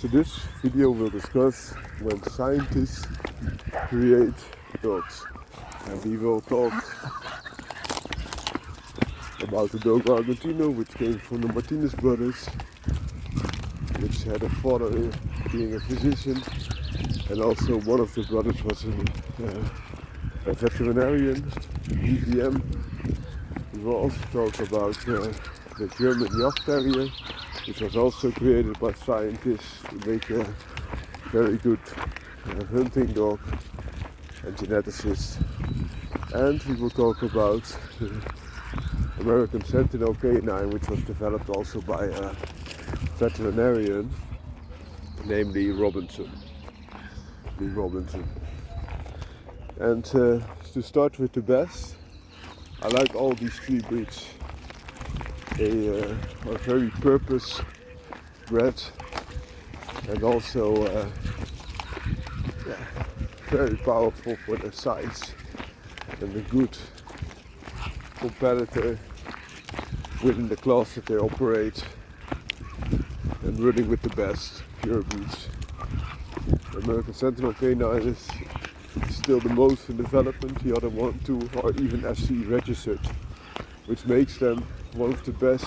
So this video will discuss when scientists create dogs, and we will talk about the Dogo Argentino, which came from the Martinez brothers, which had a father being a physician, and also one of the brothers was a veterinarian, DVM. We will also talk about the German Jagd Terrier, which was also created by scientists to make a very good hunting dog and geneticist. And we will talk about the American Sentinel canine, which was developed also by a veterinarian, namely Lee Robinson. And to start with the best, I like all these three breeds. They are very purpose bred and also very powerful for their size, and a good competitor within the class that they operate, and running with the best pure breeds. The American Sentinel canine is still the most in development. The other two are even SCE registered, which makes them one of the best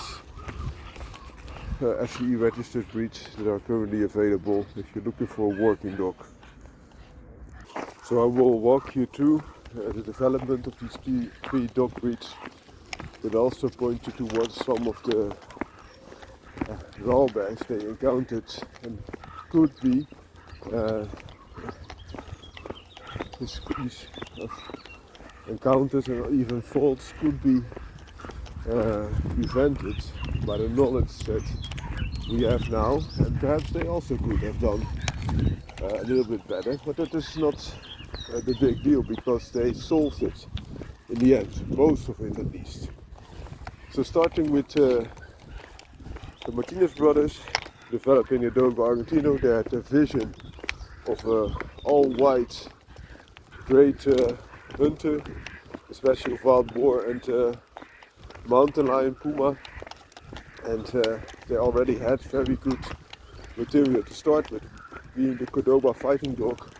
SCE registered breeds that are currently available if you're looking for a working dog. So I will walk you through the development of these three dog breeds, but also point you towards some of the drawbacks they encountered and could be these encounters and even faults could be prevented by the knowledge that we have now, and perhaps they also could have done a little bit better, but that is not the big deal because they solved it in the end, most of it at least. So starting with the Martinez brothers developing a Dogo Argentino, they had a vision of an all-white great hunter, especially of wild boar and mountain lion, puma, and they already had very good material to start with, being the Cordoba fighting dog,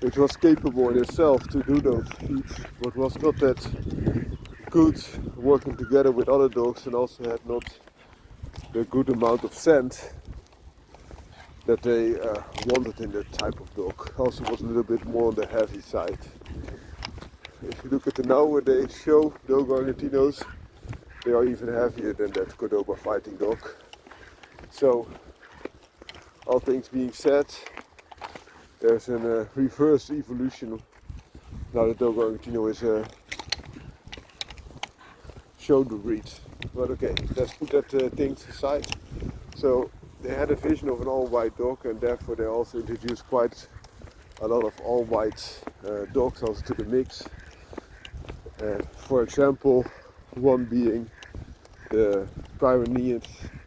which was capable in itself to do those feats, but was not that good working together with other dogs, and also had not the good amount of scent that they wanted in that type of dog. Also was a little bit more on the heavy side. If you look at the nowadays show Dogo Argentinos, they are even heavier than that Cordoba fighting dog. So, all things being said, there's a reverse evolution. Now the Dogo Argentino is a shoulder breed. But okay, let's put that things aside. So they had a vision of an all-white dog, and therefore they also introduced quite a lot of all-white dogs also to the mix. For example, one being the Pyrenean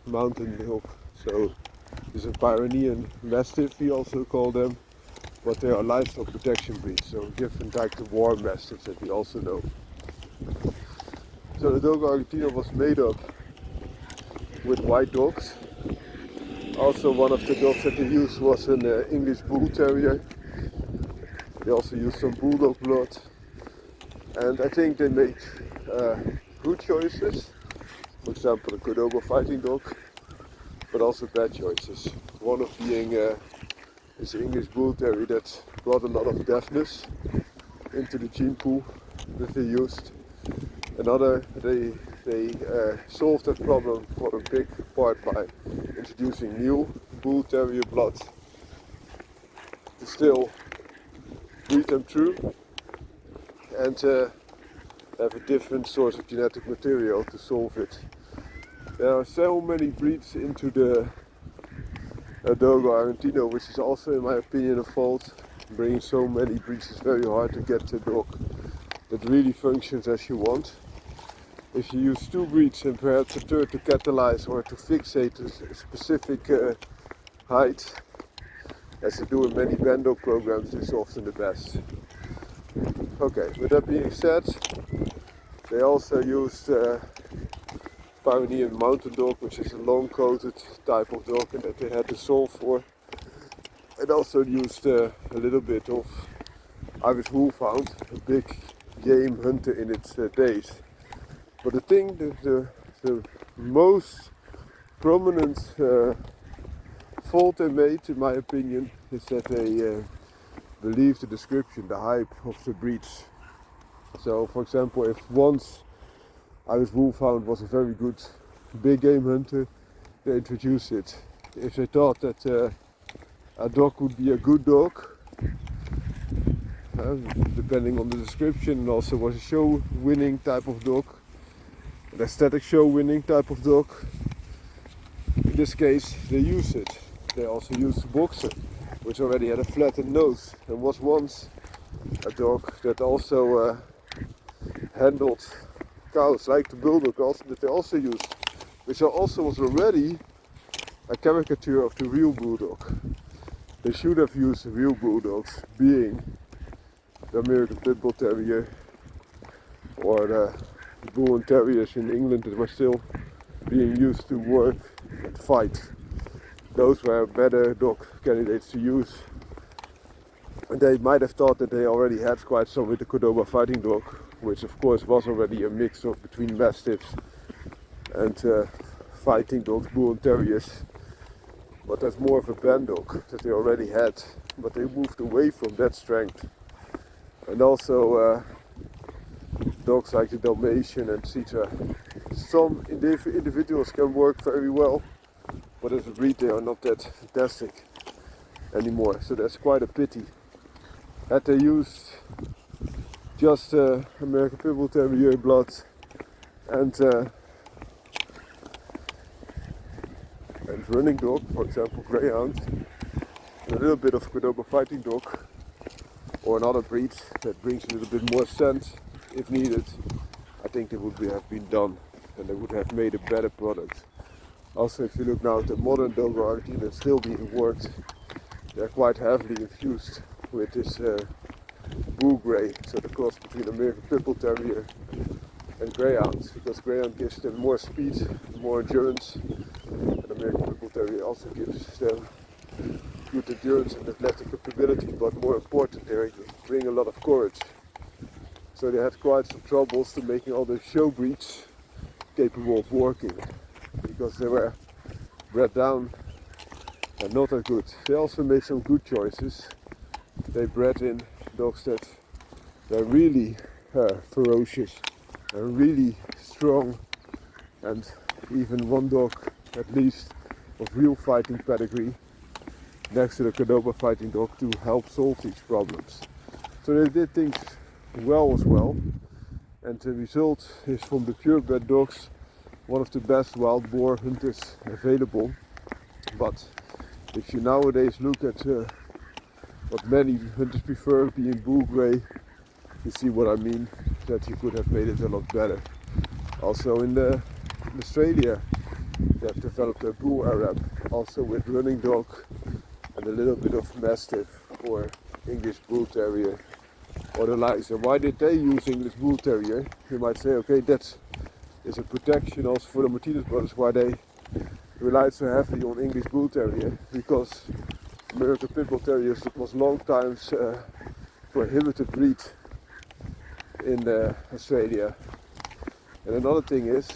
mountain dog. So it's a Pyrenean Mastiff, we also call them, but they are livestock protection breeds, so different types of war Mastiffs that we also know. So the Dogo Argentino was made up with white dogs. Also one of the dogs that they used was an English Bull Terrier. They also used some Bulldog blood. And I think they made good choices. For example, the Cordoba fighting dog, but also bad choices. One of being this English Bull Terrier that brought a lot of deafness into the gene pool that they used. Another, they solved that problem for a big part by introducing new Bull Terrier blood to still breed them through and have a different source of genetic material to solve it. There are so many breeds into the Dogo Argentino, which is also in my opinion a fault. Bringing so many breeds is very hard to get a dog that really functions as you want. If you use two breeds and perhaps a third to catalyze or to fixate a specific height, as they do in many band dog programs, is often the best. Okay, with that being said, they also used Pyrenean mountain dog, which is a long-coated type of dog and that they had to solve for. and also used a little bit of Irish Wolfhound, a big game hunter in its days. But the thing, the most prominent fault they made, in my opinion, is that they believed the description, the hype of the breeds. So, for example, if once Irish Wolfhound was a very good big game hunter, they introduced it. If they thought that a dog would be a good dog, depending on the description, and also was a show winning type of dog, an aesthetic show winning type of dog, in this case they use it. They also used the boxer, which already had a flattened nose and was once a dog that also handled cows, like the bulldog also, that they also used, which also was already a caricature of the real bulldog. They should have used the real bulldogs, being the American Pit Bull Terrier or the Bull and Terriers in England that were still being used to work and fight. Those were better dog candidates to use. And they might have thought that they already had quite some with the Cordoba fighting dog, which of course was already a mix of between Mastiffs and fighting dogs, Bull and Terriers. But that's more of a band dog that they already had, but they moved away from that strength. And also dogs like the Dalmatian, etc. Some individuals can work very well, but as a breed they are not that fantastic anymore, so that's quite a pity. Had they used just American Pit Bull Terrier blood and running dog, for example Greyhound, and a little bit of Cordoba fighting dog, or another breed that brings a little bit more sense if needed, I think they would have been done and they would have made a better product. Also, if you look now at the modern Dogo Argentino that's still being worked, they're quite heavily infused with this bull grey, so the cross between American Pit Bull Terrier and Greyhound, because Greyhound gives them more speed, more endurance, and American Pit Bull Terrier also gives them good endurance and athletic capability, but more important, they bring a lot of courage. So they had quite some troubles to making all the show breeds capable of working, because they were bred down and not that good. They also made some good choices. They bred in dogs that were really ferocious and really strong, and even one dog at least of real fighting pedigree next to the Cordoba fighting dog to help solve these problems. So they did things well as well, and the result is from the purebred dogs one of the best wild boar hunters available. But if you nowadays look at what many hunters prefer, being bull grey, you see what I mean, that you could have made it a lot better. Also in Australia they have developed a bull Arab, also with running dog and a little bit of Mastiff or English Bull Terrier or the likes. And why did they use English Bull Terrier? You might say, okay, that is a protection also for the Martinez brothers, why they relied so heavily on English Bull Terrier, because American Pit Bull Terriers was long times prohibited breed in Australia. And another thing is,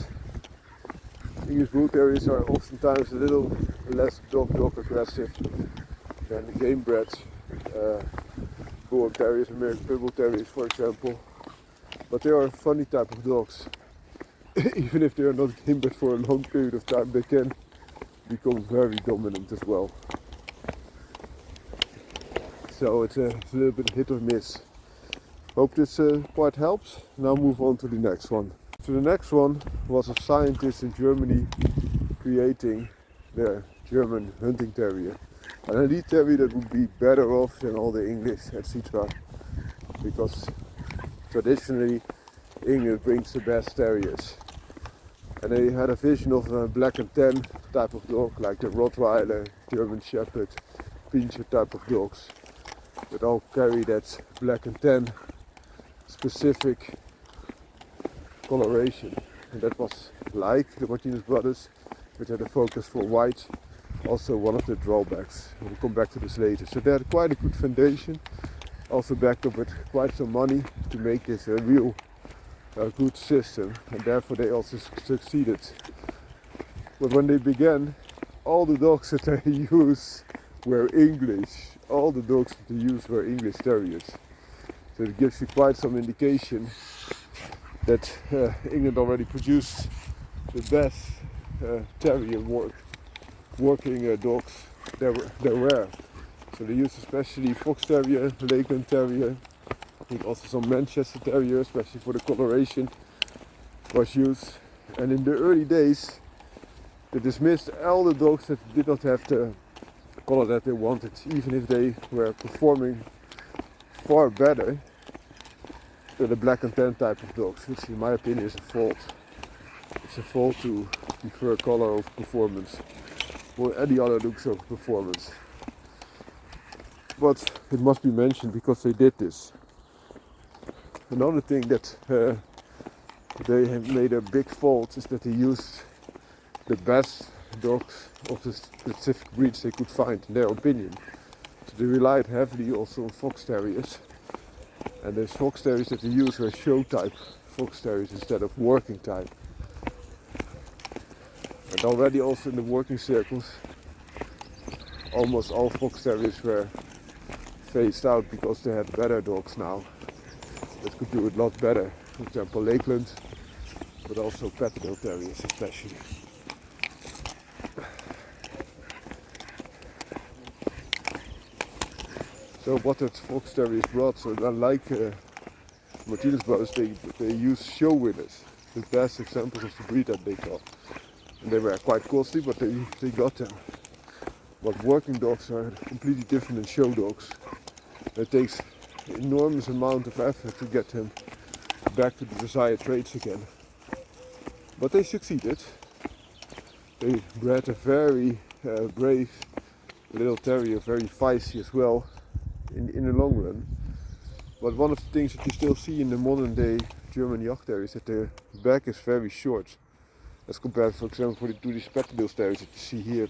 English Bull Terriers are oftentimes a little less dog aggressive than the game bred Bull Terriers, American Pit Bull Terriers for example. But they are a funny type of dogs. Even if they are not game bred for a long period of time, they can become very dominant as well. So it's a little bit hit or miss. Hope this part helps. Now move on to the next one. So the next one was a scientist in Germany creating the German hunting terrier. An elite terrier that would be better off than all the English, etc. Because traditionally England brings the best terriers. And they had a vision of a black and tan type of dog, like the Rottweiler, German Shepherd, Pinscher type of dogs, that all carry that black and tan specific coloration. And that was like the Martinez brothers, which had a focus for white, also one of the drawbacks. We'll come back to this later. So they had quite a good foundation, also backed up with quite some money to make this a real good system, and therefore they also succeeded. But when they began, all the dogs that they used were English. All the dogs that they used were English Terriers. So it gives you quite some indication that England already produced the best Terrier working dogs there were. So they used especially Fox Terrier, Lakeland Terrier, I think also some Manchester Terrier, especially for the coloration was used. And in the early days they dismissed all the dogs that did not have the color that they wanted, even if they were performing far better than the black and tan type of dogs, which in my opinion is a fault. It's a fault to prefer color over performance or any other looks of performance. But it must be mentioned because they did this. Another thing that they have made a big fault is that they used the best dogs of the specific breeds they could find, in their opinion. So they relied heavily also on Fox Terriers. And the Fox Terriers that they used were show type Fox Terriers instead of working type. And already also in the working circles, almost all Fox Terriers were phased out because they had better dogs now that could do it a lot better. For example, Lakeland, but also Patterdale Terriers especially. So what that Fox Terriers brought, so unlike Martinez brothers, they use show winners, the best examples of the breed that they got. And they were quite costly, but they got them. But working dogs are completely different than show dogs. It takes enormous amount of effort to get them back to the desired traits again. But they succeeded. They bred a very brave little terrier, very feisty as well in the long run. But one of the things that you still see in the modern day German Jagd Terrier is that their back is very short, as compared, for example, to the Patterdale Terriers that you see here.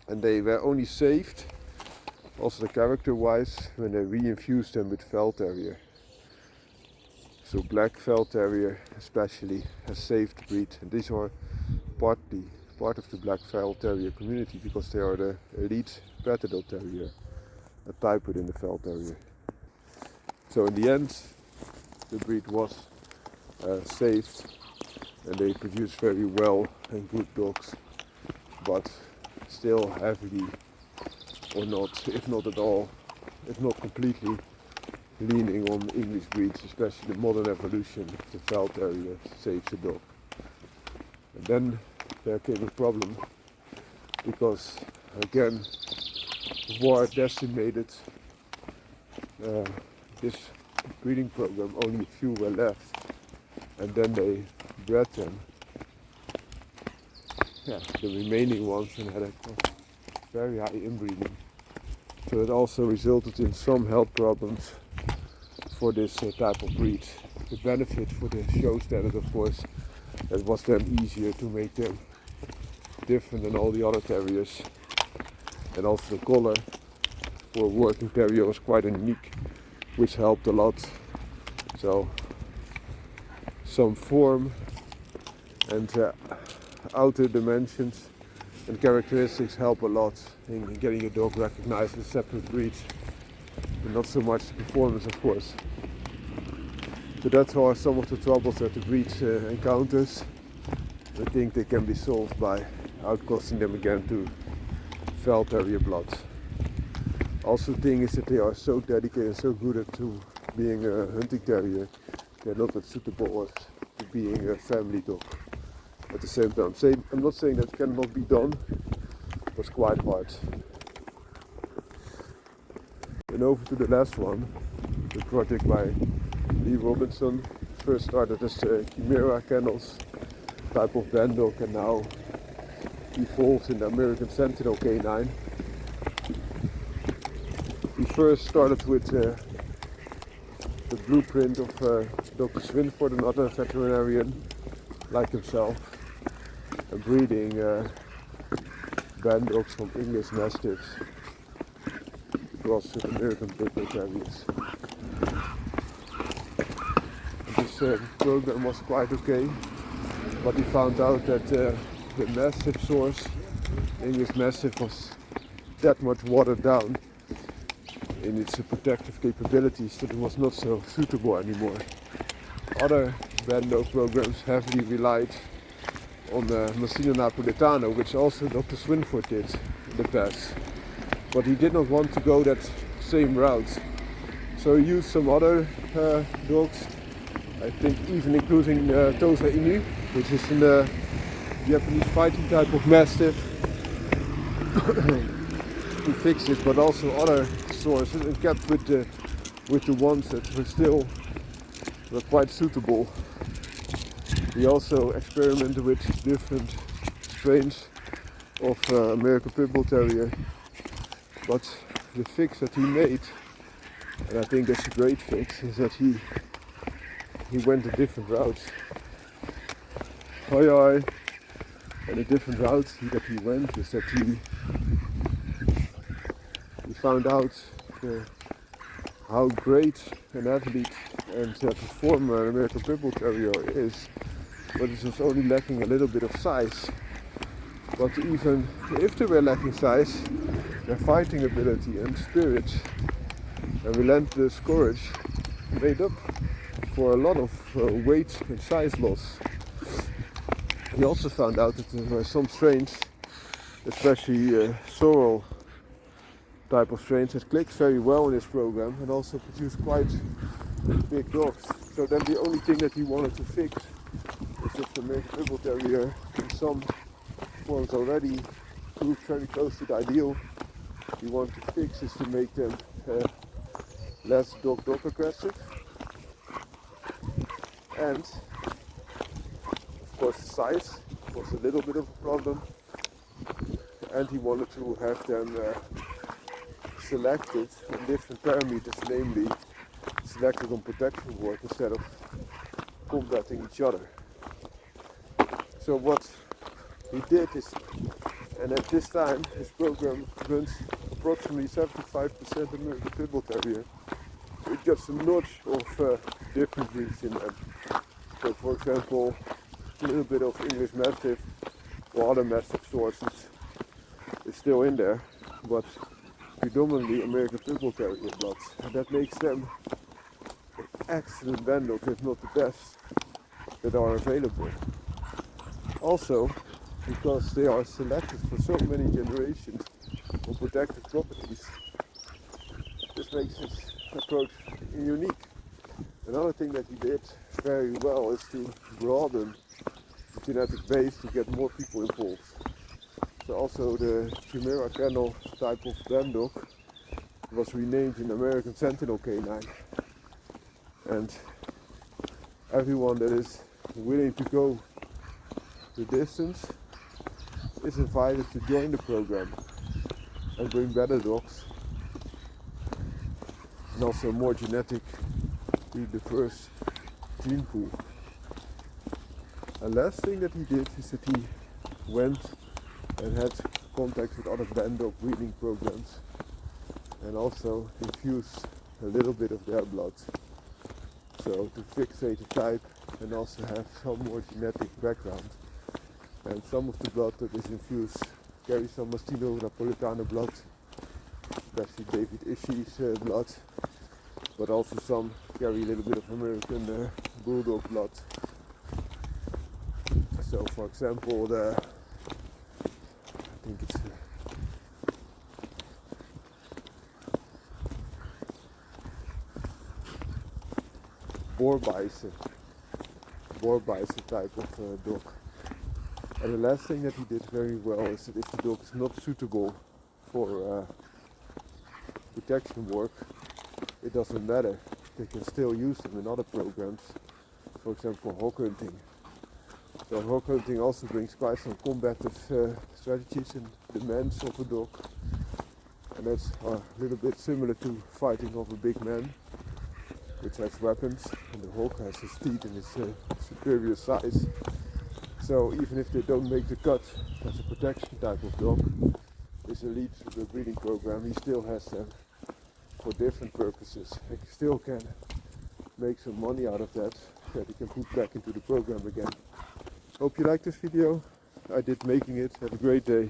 And they were only saved, also character-wise, when they re-infused them with Veld Terrier. So Black Veld Terrier especially has saved the breed, and these are part of the Black Veld Terrier community because they are the elite Patterdale Terrier, a type within the Veld Terrier. So in the end, the breed was saved, and they produce very well and good dogs, but still heavily, or not, if not at all, if not completely, leaning on English breeds, especially the modern evolution of the Veld Terrier saves the dog. And then there came a problem, because again, war decimated this breeding program. Only a few were left, and then they bred them, the remaining ones, and had a very high inbreeding. So it also resulted in some health problems for this type of breed. The benefit for the show standard, of course, it was then easier to make them different than all the other terriers, and also the color for a working terrier was quite unique, which helped a lot. So some form and outer dimensions and characteristics help a lot in getting a dog recognized as separate breeds, but not so much the performance, of course. So that's are some of the troubles that the breed encounters. I think they can be solved by outcrossing them again to Veld Terrier blood. Also, the thing is that they are so dedicated and so good at to being a hunting terrier, they're not as suitable as to being a family dog. At the same time, I'm not saying that cannot be done, but it's quite hard. And over to the last one, the project by Lee Robinson. First started as Chimera Kennels type of band dog, and now evolved in the American Sentinel K9. He first started with the blueprint of Dr. Swinford, another veterinarian like himself, and breeding band dogs from English Mastiffs across American Purple Terriers. This program was quite okay, but he found out that the Mastiff source, English Mastiff, was that much watered down in its protective capabilities that it was not so suitable anymore. Other band dog programs heavily relied on Masino Napoletano, which also Dr. Swinford did in the past. But he did not want to go that same route. So he used some other dogs, I think even including Tosa Inu, which is a Japanese fighting type of Mastiff, to fix it, but also other sources, and kept with the ones that were quite suitable. He also experimented with different strains of American Pit Bull Terrier, but the fix that he made, and I think that's a great fix, is that he went a different route. And a different route that he went is that he found out how great an athlete and performer an American Pit Bull Terrier is, but it was only lacking a little bit of size. But even if they were lacking size, their fighting ability and spirit and relentless courage made up for a lot of weight and size loss. He also found out that there were some strains, especially sorrel type of strains, that clicked very well in his program and also produced quite big dogs. So then the only thing that he wanted to fix is that the American Pit Bull Terrier in some forms already proved very close to the ideal. He wanted to fix is to make them less dog aggressive, and of course the size was a little bit of a problem, and he wanted to have them selected on different parameters, namely selected on protection work instead of combating each other. So what he did is, and at this time his program runs approximately 75% American Pit Bull Terrier, with just a notch of different breeds in them. So for example, a little bit of English Mastiff or other Mastiff sources is still in there, but predominantly American Pit Bull Terrier blood, and that makes them excellent band dogs, if not the best that are available. Also, because they are selected for so many generations for protective properties, this makes his approach unique. Another thing that he did very well is to broaden the genetic base to get more people involved. So also the Chimera Kennel type of band dog was renamed in American Sentinel Canine, and everyone that is willing to go the distance is invited to join the program and bring better dogs and also more genetically diverse gene pool. And last thing that he did is that he went and had contact with other band dog breeding programs and also infused a little bit of their blood, so to fixate the type and also have some more genetic background. And some of the blood that is infused carries some Masino Napoletano blood, especially David Ishii's blood, but also some carry a little bit of American Bulldog blood. So for example, I think it's boar bison type of dog. And the last thing that he did very well is that if the dog is not suitable for protection work, it doesn't matter. They can still use them in other programs, for example hawk hunting. So hawk hunting also brings quite some combative strategies and demands of a dog, and that's a little bit similar to fighting of a big man, which has weapons, and the hawk has his teeth and his superior size. So even if they don't make the cut as a protection type of dog, is elite to the breeding program, he still has them for different purposes. He still can make some money out of that he can put back into the program again. Hope you liked this video. I did making it. Have a great day.